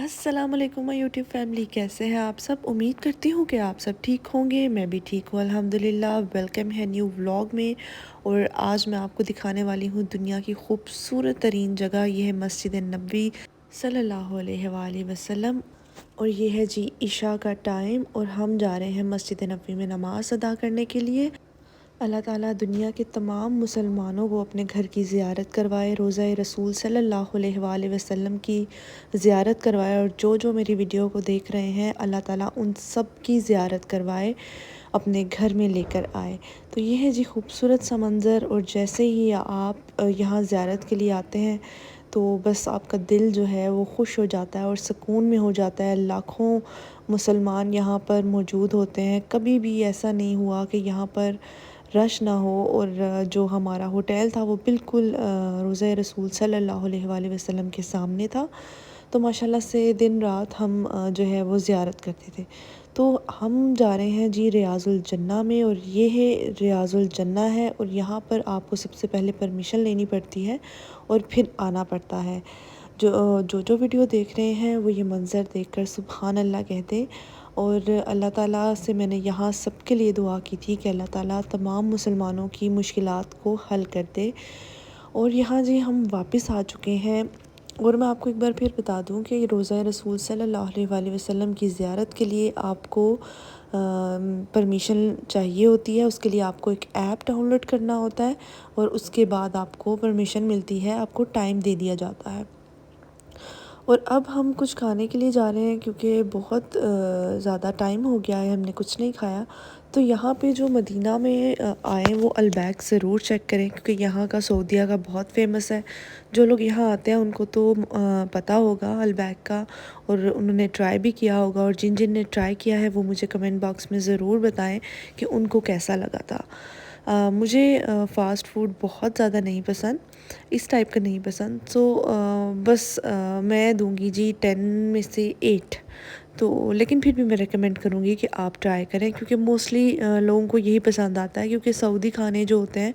अस्सलाम वालेकुम my YouTube family, कैसे हैं आप सब। उम्मीद करती हूँ कि आप सब ठीक होंगे। मैं भी ठीक हूँ अल्हम्दुलिल्लाह। वेलकम है न्यू व्लॉग में। और आज मैं आपको दिखाने वाली हूँ दुनिया की खूबसूरत तरीन जगह। ये है मस्जिद नबी सल्लल्लाहु अलैहि वसल्लम। और ये है जी इशा का टाइम और हम जा रहे हैं मस्जिद नबी में नमाज़ अदा करने के लिए। अल्लाह ताला दुनिया के तमाम मुसलमानों को अपने घर की ज़ियारत करवाए, रोज़ा रसूल सल्लल्लाहु अलैहि वसल्लम की ज़ियारत करवाए। और जो जो मेरी वीडियो को देख रहे हैं अल्लाह ताला उन सब की ज़ियारत करवाए, अपने घर में लेकर आए। तो ये है जी खूबसूरत सा मंज़र। और जैसे ही आप यहाँ ज़ियारत के लिए आते हैं तो बस आपका दिल जो है वो खुश हो जाता है और सुकून में हो जाता है। लाखों मुसलमान यहाँ पर मौजूद होते हैं। कभी भी ऐसा नहीं हुआ कि यहाँ पर रश ना हो। और जो हमारा होटल था वो बिल्कुल रोज़ा रसूल सल्लल्लाहु अलैहि वसल्लम के सामने था। तो माशाल्लाह से दिन रात हम जो है वो ज़ियारत करते थे। तो हम जा रहे हैं जी रियाज़ुल जन्ना में। और ये है रियाज़ुल जन्ना है। और यहाँ पर आपको सबसे पहले परमिशन लेनी पड़ती है और फिर आना पड़ता है। जो वीडियो देख रहे हैं वो ये मंज़र देखकर सुभान अल्लाह कहते। और अल्लाह ताला से मैंने यहाँ सब के लिए दुआ की थी कि अल्लाह ताला तमाम मुसलमानों की मुश्किलात को हल कर दे। और यहाँ जी हम वापस आ चुके हैं। और मैं आपको एक बार फिर बता दूं कि रोज़ा रसूल सल्लल्लाहु अलैहि वसल्लम की ज़ियारत के लिए आपको परमिशन चाहिए होती है। उसके लिए आपको एक ऐप डाउनलोड करना होता है और उसके बाद आपको परमिशन मिलती है, आपको टाइम दे दिया जाता है। और अब हम कुछ खाने के लिए जा रहे हैं क्योंकि बहुत ज़्यादा टाइम हो गया है, हमने कुछ नहीं खाया। तो यहाँ पे जो मदीना में आए वो अलबैक ज़रूर चेक करें क्योंकि यहाँ का सऊदीया का बहुत फेमस है। जो लोग यहाँ आते हैं उनको तो पता होगा अलबैक का और उन्होंने ट्राई भी किया होगा। और जिन जिन ने ट्राई किया है वो मुझे कमेंट बॉक्स में ज़रूर बताएं कि उनको कैसा लगा था। मुझे फ़ास्ट फूड बहुत ज़्यादा नहीं पसंद, इस टाइप का नहीं पसंद। बस मैं दूंगी जी 10 में से 8। तो लेकिन फिर भी मैं रेकमेंड करूँगी कि आप ट्राई करें क्योंकि मोस्टली लोगों को यही पसंद आता है क्योंकि सऊदी खाने जो होते हैं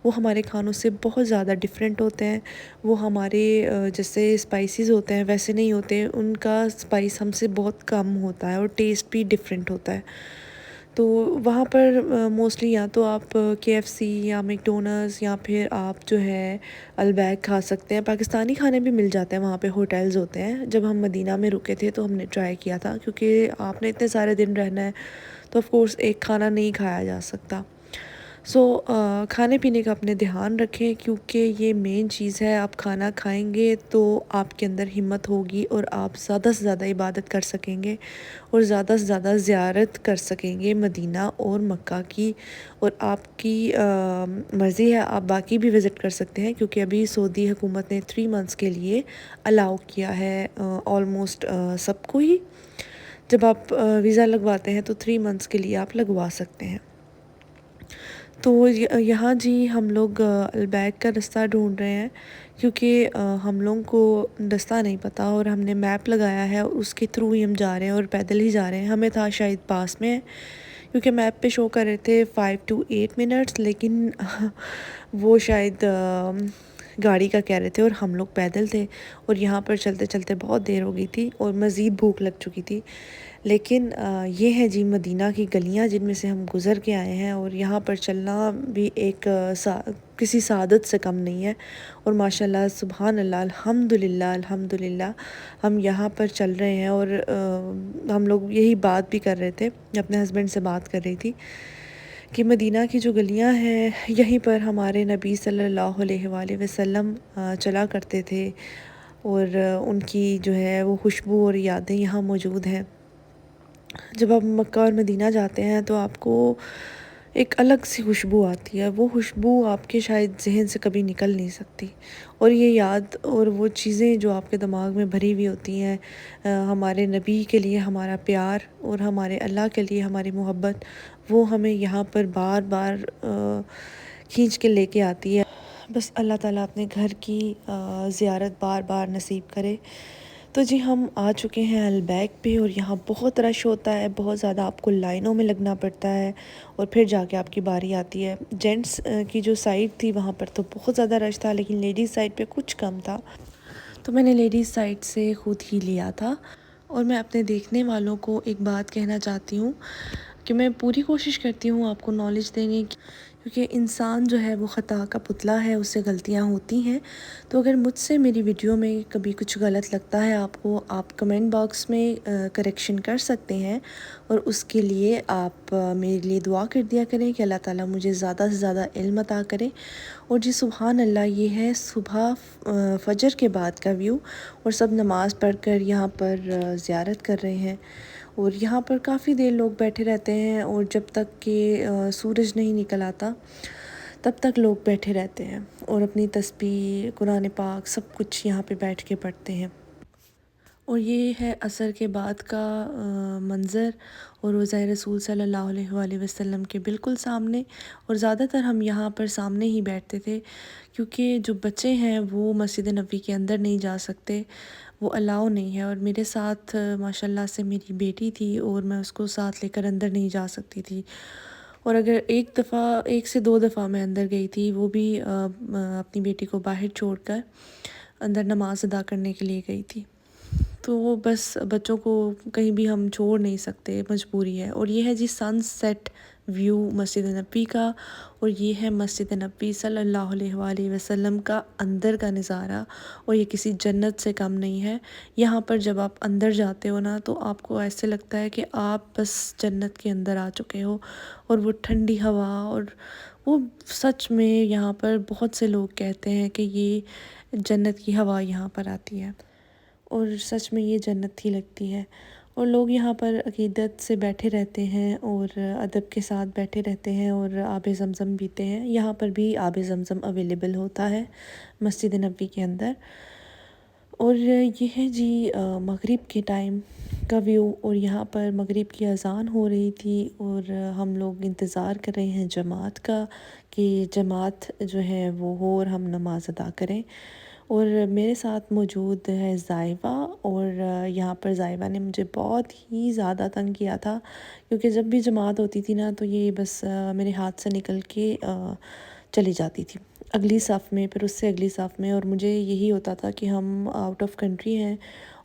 वो हमारे खानों से बहुत ज़्यादा डिफरेंट होते हैं। वो हमारे जैसे स्पाइसेस होते हैं वैसे नहीं होते, उनका स्पाइस हमसे बहुत कम होता है और टेस्ट भी डिफरेंट होता है। तो वहाँ पर मोस्टली या तो आप KFC या मैकडोनल्ड्स या फिर आप जो है अलबैक खा सकते हैं। पाकिस्तानी खाने भी मिल जाते हैं, वहाँ पे होटल्स होते हैं। जब हम मदीना में रुके थे तो हमने ट्राई किया था क्योंकि आपने इतने सारे दिन रहना है तो ऑफ़ कोर्स एक खाना नहीं खाया जा सकता। खाने पीने का अपने ध्यान रखें क्योंकि ये मेन चीज़ है। आप खाना खाएंगे तो आपके अंदर हिम्मत होगी और आप ज़्यादा से ज़्यादा इबादत कर सकेंगे और ज़्यादा से ज़्यादा ज़ियारत कर सकेंगे मदीना और मक्का की। और आपकी मर्ज़ी है, आप बाकी भी विज़िट कर सकते हैं क्योंकि अभी सऊदी हुकूमत ने 3 मंथ्स के लिए अलाउ किया है ऑलमोस्ट सबको ही। जब आप वीज़ा लगवाते हैं तो 3 मंथ्स के लिए आप लगवा सकते हैं। तो यहाँ जी हम लोग अलबैक का रास्ता ढूंढ रहे हैं क्योंकि हम लोगों को रास्ता नहीं पता और हमने मैप लगाया है, उसके थ्रू ही हम जा रहे हैं और पैदल ही जा रहे हैं। हमें था शायद पास में है क्योंकि मैप पे शो कर रहे थे 5 to 8 मिनट्स, लेकिन वो शायद गाड़ी का कह रहे थे और हम लोग पैदल थे। और यहाँ पर चलते चलते बहुत देर हो गई थी और मज़ीद भूख लग चुकी थी। लेकिन ये है जी मदीना की गलियाँ जिनमें से हम गुज़र के आए हैं। और यहाँ पर चलना भी एक किसी सादत से कम नहीं है। और माशाल्लाह सुभान अल्लाह अल्हम्दुलिल्लाह अल्हम्दुलिल्लाह हम यहाँ पर चल रहे हैं। और हम लोग यही बात भी कर रहे थे, अपने हस्बैंड से बात कर रही थी कि मदीना की जो गलियां हैं यहीं पर हमारे नबी सल्लल्लाहु अलैहि वसल्लम चला करते थे। और उनकी जो है वो खुशबू और यादें यहाँ मौजूद हैं। जब आप मक्का और मदीना जाते हैं तो आपको एक अलग सी खुशबू आती है। वो खुशबू आपके शायद जहन से कभी निकल नहीं सकती। और ये याद और वो चीज़ें जो आपके दिमाग में भरी हुई होती हैं, हमारे नबी के लिए हमारा प्यार और हमारे अल्लाह के लिए हमारी मोहब्बत, वो हमें यहाँ पर बार बार खींच के लेके आती है। बस अल्लाह ताला अपने घर की ज़ियारत बार बार नसीब करे। तो जी हम आ चुके हैं अलबैक पे और यहाँ बहुत रश होता है, बहुत ज़्यादा आपको लाइनों में लगना पड़ता है और फिर जाके आपकी बारी आती है। जेंट्स की जो साइड थी वहाँ पर तो बहुत ज़्यादा रश था, लेकिन लेडीज़ साइड पे कुछ कम था। تو میں نے لیڈیز سائڈ سے خود ہی لیا تھا۔ اور میں اپنے دیکھنے والوں کو ایک بات کہنا چاہتی ہوں کہ میں پوری کوشش کرتی ہوں آپ کو نالج دینے کی، کیونکہ انسان جو ہے وہ خطا کا پتلا ہے، اس سے غلطیاں ہوتی ہیں۔ تو اگر مجھ سے میری ویڈیو میں کبھی کچھ غلط لگتا ہے آپ کو، آپ کمنٹ باکس میں کریکشن کر سکتے ہیں، اور اس کے لیے آپ میرے لیے دعا کر دیا کریں کہ اللہ تعالیٰ مجھے زیادہ سے زیادہ علم عطا کرے۔ اور جی سبحان اللہ، یہ ہے صبح فجر کے بعد کا ویو، اور سب نماز پڑھ کر یہاں پر زیارت کر رہے ہیں، اور یہاں پر کافی دیر لوگ بیٹھے رہتے ہیں، اور جب تک کہ سورج نہیں نکل آتا تب تک لوگ بیٹھے رہتے ہیں، اور اپنی تسبیح، قرآن پاک سب کچھ یہاں پہ بیٹھ کے پڑھتے ہیں۔ اور یہ ہے عصر کے بعد کا منظر، اور روضہ رسول صلی اللہ علیہ وآلہ وسلم کے بالکل سامنے، اور زیادہ تر ہم یہاں پر سامنے ہی بیٹھتے تھے، کیونکہ جو بچے ہیں وہ مسجد نبوی کے اندر نہیں جا سکتے، وہ الاؤ نہیں ہے۔ اور میرے ساتھ ماشاءاللہ سے میری بیٹی تھی، اور میں اس کو ساتھ لے کر اندر نہیں جا سکتی تھی، اور اگر ایک سے دو دفعہ میں اندر گئی تھی، وہ بھی اپنی بیٹی کو باہر چھوڑ کر اندر نماز ادا کرنے کے لیے گئی تھی۔ تو وہ بس بچوں کو کہیں بھی ہم چھوڑ نہیں سکتے، مجبوری ہے۔ اور یہ ہے جی سن سیٹ ویو مسجد نبوی کا، اور یہ ہے مسجد نبوی صلی اللہ علیہ وآلہ وسلم کا اندر کا نظارہ، اور یہ کسی جنت سے کم نہیں ہے۔ یہاں پر جب آپ اندر جاتے ہو نا، تو آپ کو ایسے لگتا ہے کہ آپ بس جنت کے اندر آ چکے ہو، اور وہ ٹھنڈی ہوا، اور وہ سچ میں یہاں پر بہت سے لوگ کہتے ہیں کہ یہ جنت کی ہوا یہاں پر آتی ہے، اور سچ میں یہ جنت ہی لگتی ہے۔ اور لوگ یہاں پر عقیدت سے بیٹھے رہتے ہیں، اور ادب کے ساتھ بیٹھے رہتے ہیں، اور آب زمزم پیتے ہیں۔ یہاں پر بھی آب زمزم اویلیبل ہوتا ہے مسجد نبوی کے اندر۔ اور یہ ہے جی مغرب کے ٹائم کا ویو، اور یہاں پر مغرب کی اذان ہو رہی تھی، اور ہم لوگ انتظار کر رہے ہیں جماعت کا، کہ جماعت جو ہے وہ ہو اور ہم نماز ادا کریں۔ اور میرے ساتھ موجود ہے زائبہ، اور یہاں پر زائبہ نے مجھے بہت ہی زیادہ تنگ کیا تھا، کیونکہ جب بھی جماعت ہوتی تھی نا، تو یہ بس میرے ہاتھ سے نکل کے چلی جاتی تھی اگلی صف میں، پھر اس سے اگلی صف میں، اور مجھے یہی ہوتا تھا کہ ہم آؤٹ آف کنٹری ہیں،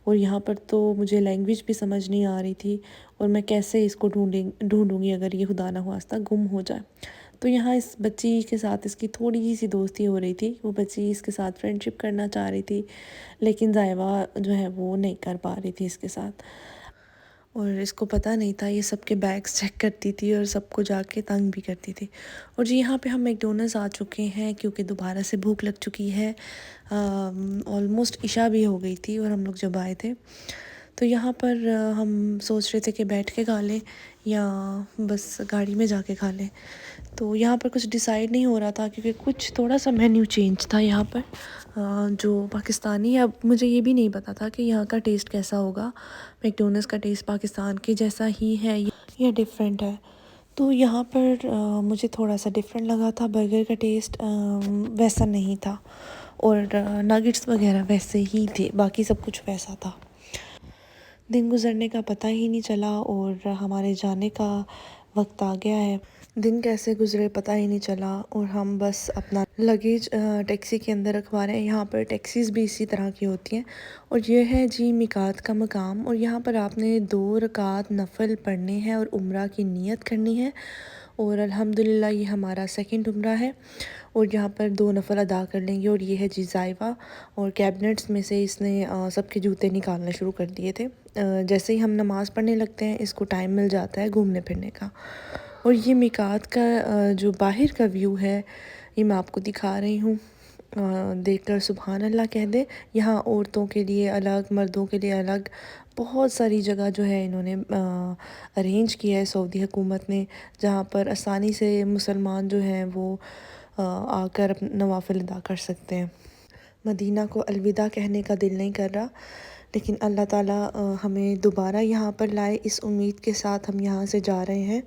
اور یہاں پر تو مجھے لینگویج بھی سمجھ نہیں آ رہی تھی، اور میں کیسے اس کو ڈھونڈوں گی اگر یہ خدا نہ خواستہ گم ہو جائے۔ تو یہاں اس بچی کے ساتھ اس کی تھوڑی سی دوستی ہو رہی تھی، وہ بچی اس کے ساتھ فرینڈ شپ کرنا چاہ رہی تھی، لیکن زائبہ جو ہے وہ نہیں کر پا رہی تھی اس کے ساتھ، اور اس کو پتہ نہیں تھا، یہ سب کے بیگس چیک کرتی تھی، اور سب کو جا کے تنگ بھی کرتی تھی۔ اور جی یہاں پہ ہم میکڈونلڈز آ چکے ہیں، کیونکہ دوبارہ سے بھوک لگ چکی ہے، آلموسٹ عشاء بھی ہو گئی تھی اور ہم لوگ جب آئے تھے۔ تو یہاں پر ہم سوچ رہے تھے کہ بیٹھ کے کھا لیں یا بس گاڑی میں جا کے کھا لیں، تو یہاں پر کچھ ڈیسائیڈ نہیں ہو رہا تھا، کیونکہ کچھ تھوڑا سا مینیو چینج تھا یہاں پر، جو پاکستانی، اب مجھے یہ بھی نہیں پتا تھا کہ یہاں کا ٹیسٹ کیسا ہوگا، میکڈونلڈس کا ٹیسٹ پاکستان کے جیسا ہی ہے یا ڈیفرنٹ ہے۔ تو یہاں پر مجھے تھوڑا سا ڈیفرنٹ لگا تھا، برگر کا ٹیسٹ ویسا نہیں تھا، اور ناگٹس وغیرہ ویسے ہی تھے، باقی سب کچھ ویسا تھا۔ دن گزرنے کا پتہ ہی نہیں چلا، اور ہمارے جانے کا وقت آ گیا ہے۔ دن کیسے گزرے پتہ ہی نہیں چلا، اور ہم بس اپنا لگیج ٹیکسی کے اندر رکھوا رہے ہیں۔ یہاں پر ٹیکسیز بھی اسی طرح کی ہوتی ہیں۔ اور یہ ہے جی میقات کا مقام، اور یہاں پر آپ نے 2 رکعت نفل پڑھنے ہیں اور عمرہ کی نیت کرنی ہے، اور الحمدللہ یہ ہمارا سیکنڈ عمرہ ہے، اور یہاں پر 2 نفل ادا کر لیں گے۔ اور یہ ہے جی زائبہ، اور کیبنٹس میں سے اس نے سب کے جوتے نکالنا شروع کر دیے تھے۔ جیسے ہی ہم نماز پڑھنے لگتے ہیں، اس کو ٹائم مل جاتا ہے گھومنے پھرنے کا۔ اور یہ میقات کا جو باہر کا ویو ہے، یہ میں آپ کو دکھا رہی ہوں، دیکھ کر سبحان اللہ کہہ دے۔ یہاں عورتوں کے لیے الگ، مردوں کے لیے الگ، بہت ساری جگہ جو ہے انہوں نے ارینج کیا ہے سعودی حکومت نے، جہاں پر آسانی سے مسلمان جو ہیں وہ آ کر نوافل ادا کر سکتے ہیں۔ مدینہ کو الوداع کہنے کا دل نہیں کر رہا، لیکن اللہ تعالیٰ ہمیں دوبارہ یہاں پر لائے، اس امید کے ساتھ ہم یہاں سے جا رہے ہیں۔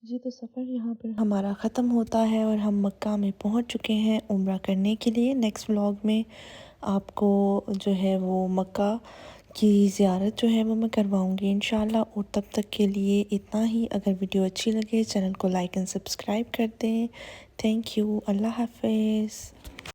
جی تو سفر یہاں پر ہمارا ختم ہوتا ہے اور ہم مکہ میں پہنچ چکے ہیں عمرہ کرنے کے لیے۔ نیکسٹ ولاگ میں آپ کو جو ہے وہ مکہ کی زیارت جو ہے وہ میں کرواؤں گی انشاءاللہ، اور تب تک کے لیے اتنا ہی۔ اگر ویڈیو اچھی لگے چینل کو لائک اینڈ سبسکرائب کر دیں۔ تھینک یو، اللہ حافظ۔